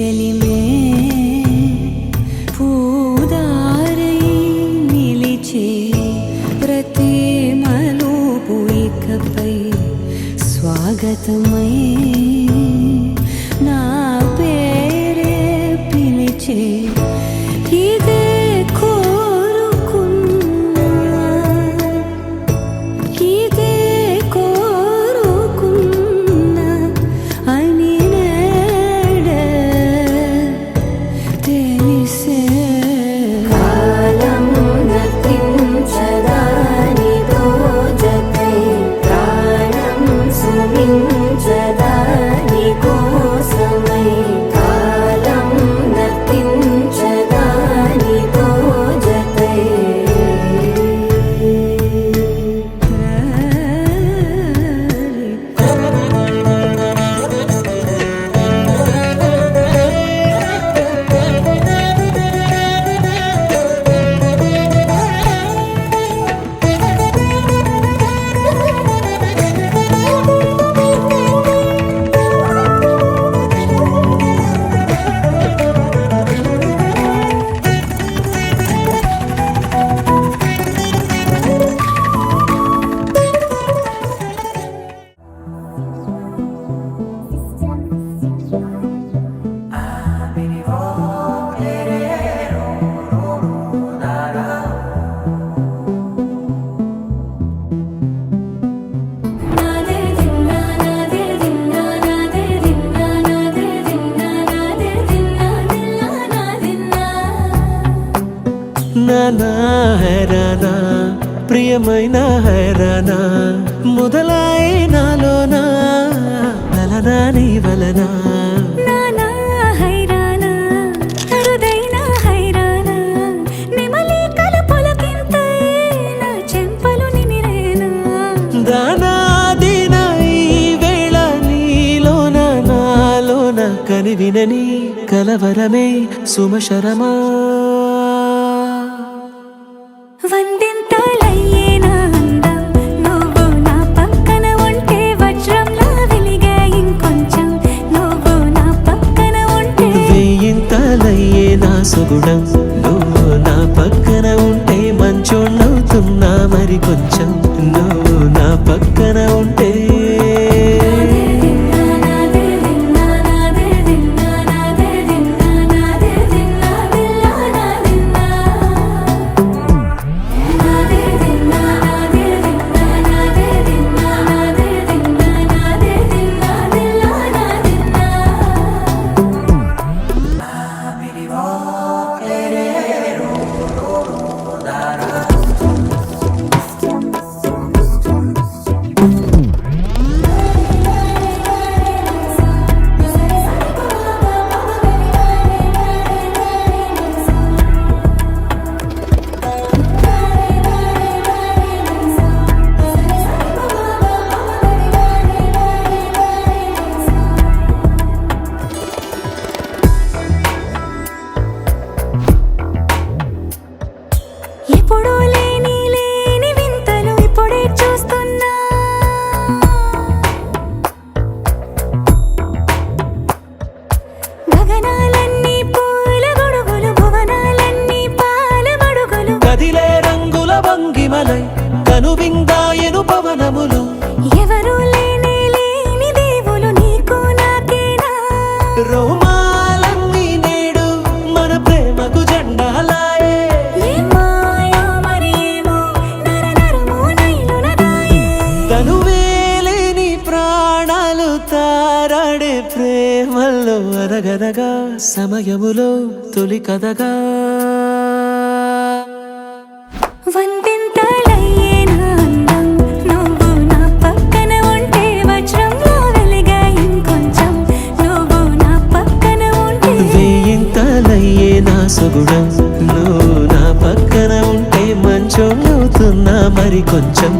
చెలిమే పూదారై నిలిచే ప్రతి మలుపు ఇకపై స్వాగతమై నా పేరే పిలిచే ఇదే కోరుకున్నా ఇదే కోరుకున్నా అని నేడే తెలిసే కాలం నతించదాని దోజకై ప్రాణం సుమించదాని కోసమై కాలం నతించదాని దోజకై నానా హైరానా ప్రియమైన హైరానా మొదలై నాలోనా నలనా నీ వలనా నానా హైరానా అరుదైన హైరానా నిమలి కలుపులకింతై నా చెంపలు నిమిరేనా దానా దినా ఈ వేళ నీలోన నాలోన కనివినని కలవరమే సుమశరమా వందింతలయ్యే నా అందం నువ్వు నా పక్కన ఉంటే వజ్రంలా వెలిగే ఇంకొంచెం నువ్వు నా పక్కన ఉంటే వేయింతలయ్యే నా సుగుణం నువ్వు నా పక్కన ఉంటే మంచోణ్ణవుతున్నా మరి కొంచెం నువ్వు నా పక్కన ఉంటే ఎప్పుడూ లేని వింతలు ఇప్పుడే చూస్తున్నా గగనాలన్నీ పూల గొడుగులు భువనాలన్నీ పాల మడుగులు కదిలే రంగుల భంగిమలై కనువిందాయను పవనములు ఎవరు లేని దేవులు నీకు నాకేనా రోమాలన్నీ నేడు మన ప్రేమకు జెండాలాయే మాయా మరేమో నరనరమో నైలునదాయే తనువేలేని ప్రాణాలు తారాడే ప్రేమల్లో అరగనగా సమయములో తొలి కథగా వందింతలయ్యే నా అందం నువ్వు నా పక్కన ఉంటే వజ్రంలా వెలిగే ఇంకొంచెం నువ్వు నా పక్కన ఉంటే వేయింతలయ్యే నా సుగుణం నువ్వు నా పక్కన ఉంటే మంచోణ్ణవుతున్నా మరి కొంచెం